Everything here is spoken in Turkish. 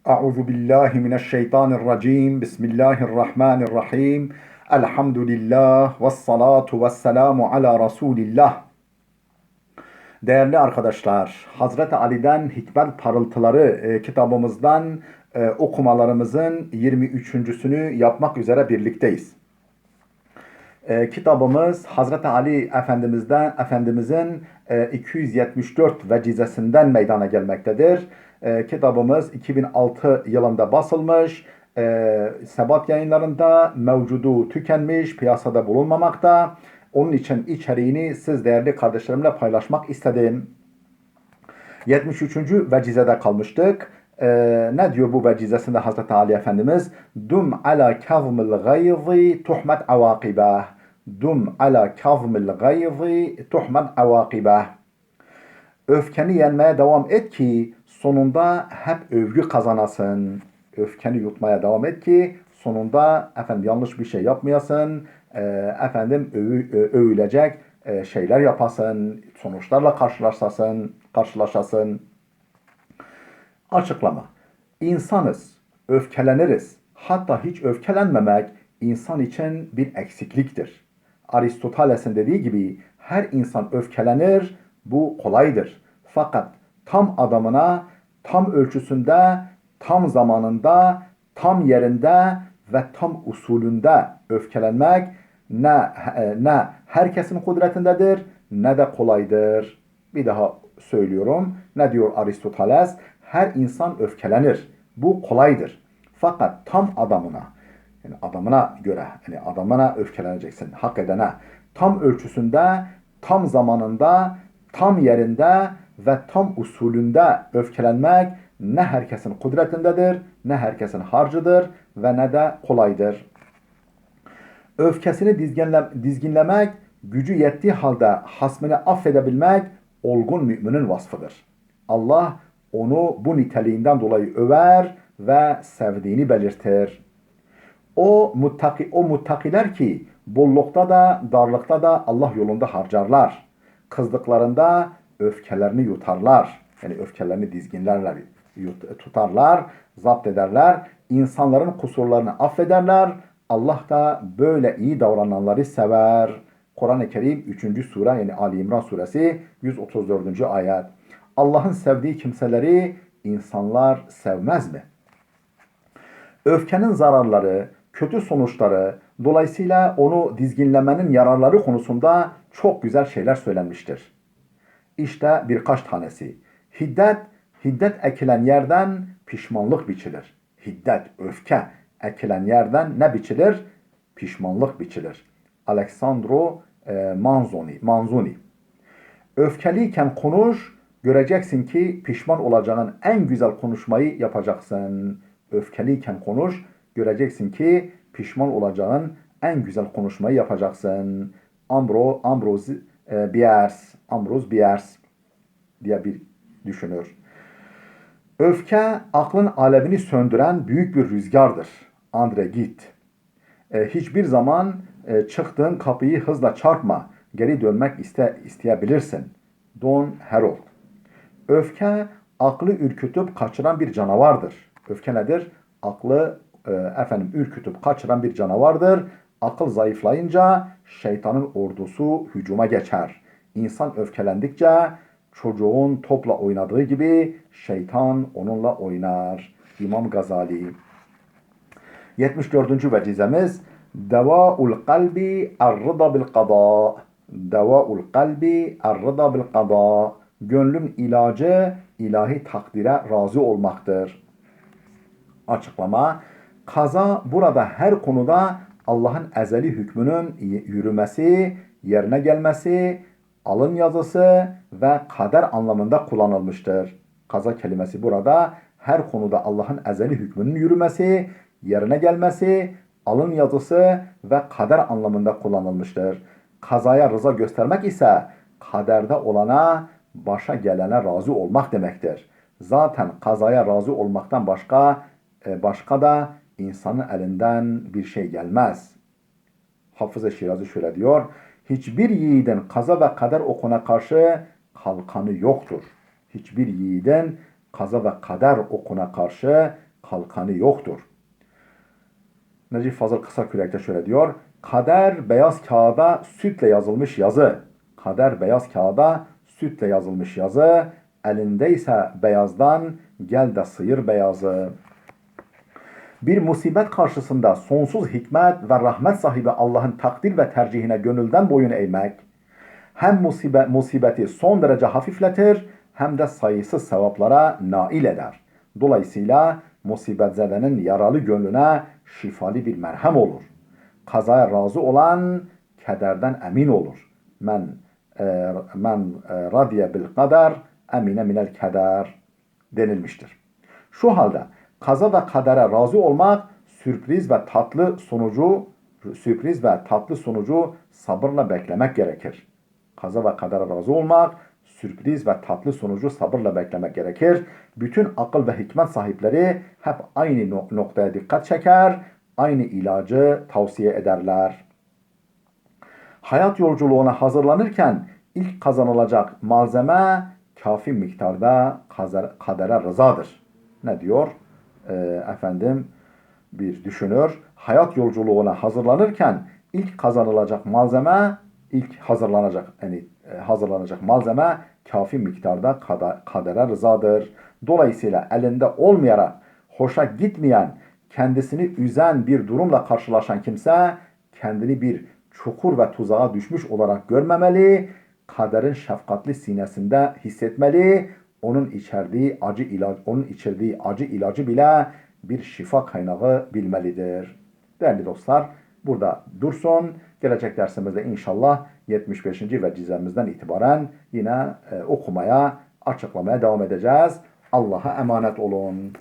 Euzu billahi mineşşeytanirracim. Bismillahirrahmanirrahim. Elhamdülillah ve salatu ve selamu ala Resulillah. Değerli arkadaşlar, Hazreti Ali'den Hikmet Parıltıları kitabımızdan okumalarımızın 23.sünü yapmak üzere birlikteyiz. Kitabımız Hazreti Ali Efendimizin 274 vecizesinden meydana gelmektedir. Kitabımız 2006 yılında basılmış. Sebat yayınlarında mevcudu tükenmiş, piyasada bulunmamakta. Onun için içeriğini siz değerli kardeşlerimle paylaşmak istedim. 73. vecizede kalmıştık. Ne diyor bu vecizesinde Hazreti Ali Efendimiz? Dum ala kazmil gayzi tuhmet avakibah. Dum ala kazmil gayzi tuhmet avakibah. Öfkeni yenmeye devam et ki sonunda hep övgü kazanasın. Öfkeni yutmaya devam et ki sonunda yanlış bir şey yapmayasın. Övülecek şeyler yapasın. Sonuçlarla karşılaşasın. Açıklama. İnsanız, öfkeleniriz. Hatta hiç öfkelenmemek insan için bir eksikliktir. Aristoteles'in dediği gibi her insan öfkelenir, bu kolaydır. Fakat tam adamına, tam ölçüsünde, tam zamanında, tam yerinde ve tam usulünde öfkelenmek ne herkesin kudretindedir ne de kolaydır. Bir daha söylüyorum. Ne diyor Aristoteles? Her insan öfkelenir. Bu kolaydır. Fakat tam adamına göre, adamına öfkeleneceksin, hak edene. Tam ölçüsünde, tam zamanında, tam yerinde ve tam usulünde öfkelenmek ne herkesin kudretindedir, ne herkesin harcıdır ve ne de kolaydır. Öfkesini dizginlemek, gücü yettiği halde hasmını affedebilmek olgun müminin vasfıdır. Allah onu bu niteliğinden dolayı över ve sevdiğini belirtir. O muttakiler ki bollukta da darlıkta da Allah yolunda harcarlar. Kızdıklarında öfkelerini yutarlar. Yani öfkelerini dizginlerler, tutarlar, zapt ederler. İnsanların kusurlarını affederler. Allah da böyle iyi davrananları sever. Kur'an-ı Kerim 3. sure yani Ali İmran suresi 134. ayet. Allah'ın sevdiği kimseleri insanlar sevmez mi? Öfkenin zararları, kötü sonuçları, dolayısıyla onu dizginlemenin yararları konusunda çok güzel şeyler söylenmiştir. İşte birkaç tanesi. Hiddet ekilen yerden pişmanlık biçilir. Hiddet, öfke ekilen yerden ne biçilir? Pişmanlık biçilir. Alessandro Manzoni. Öfkeliyken konuş, göreceksin ki pişman olacağın en güzel konuşmayı yapacaksın. Öfkeliyken konuş, göreceksin ki pişman olacağın en güzel konuşmayı yapacaksın. Ambrose Bierce diye bir düşünür. Öfke aklın alevini söndüren büyük bir rüzgardır. Andre Gide. Hiçbir zaman çıktığın kapıyı hızla çarpma. Geri dönmek isteyebilirsin. Don Herold. Öfke aklı ürkütüp kaçıran bir canavardır. Öfke nedir? Aklı ürkütüp kaçıran bir canavardır. Akıl zayıflayınca şeytanın ordusu hücuma geçer. İnsan öfkelendikçe çocuğun topla oynadığı gibi şeytan onunla oynar. İmam Gazali. 74. vecizemiz Deva'ul kalbi er-rıda bil qada. Deva'ul kalbi er-rıda bil qada. Gönlün ilacı ilahi takdire razı olmaktır. Açıklama. Kaza burada her konuda Allah'ın ezeli hükmünün yürümesi, yerine gelmesi, alın yazısı ve kader anlamında kullanılmıştır. Kaza kelimesi burada her konuda Allah'ın ezeli hükmünün yürümesi, yerine gelmesi, alın yazısı ve kader anlamında kullanılmıştır. Kazaya rıza göstermek ise kaderde olana, başa gelene razı olmak demektir. Zaten kazaya razı olmaktan başka da insanın elinden bir şey gelmez. Hafız-ı Şirazi şöyle diyor. Hiçbir yiğidin kaza ve kader okuna karşı kalkanı yoktur. Hiçbir yiğidin kaza ve kader okuna karşı kalkanı yoktur. Necip Fazıl Kısakürek'te şöyle diyor. Kader beyaz kağıda sütle yazılmış yazı. Kader beyaz kağıda sütle yazılmış yazı. Elindeyse beyazdan gel de sıyır beyazı. Bir musibet karşısında sonsuz hikmet ve rahmet sahibi Allah'ın takdir ve tercihine gönülden boyun eğmek, hem musibeti son derece hafifletir hem de sayısız sevaplara nail eder. Dolayısıyla musibetzedenin yaralı gönlüne şifalı bir merhem olur. Kazaya razı olan kederden emin olur. Men radiye bil kader emine minel keder denilmiştir. Şu halde kaza ve kadere razı olmak sürpriz ve tatlı sonucu sabırla beklemek gerekir. Kaza ve kadere razı olmak, sürpriz ve tatlı sonucu sabırla beklemek gerekir. Bütün akıl ve hikmet sahipleri hep aynı noktaya dikkat çeker, aynı ilacı tavsiye ederler. Hayat yolculuğuna hazırlanırken ilk kazanılacak malzeme kafi miktarda kadere rızadır. Ne diyor? Bir düşünür. Hayat yolculuğuna hazırlanırken ilk hazırlanacak malzeme kafi miktarda kadere rızadır. Dolayısıyla elinde olmayarak hoşa gitmeyen, kendisini üzen bir durumla karşılaşan kimse kendini bir çukur ve tuzağa düşmüş olarak görmemeli, kaderin şefkatli sinesinde hissetmeli, onun içerdiği acı ilacı bile bir şifa kaynağı bilmelidir. Değerli dostlar, burada dursun. Gelecek dersimizde inşallah 75. vecizemizden itibaren yine okumaya, açıklamaya devam edeceğiz. Allah'a emanet olun.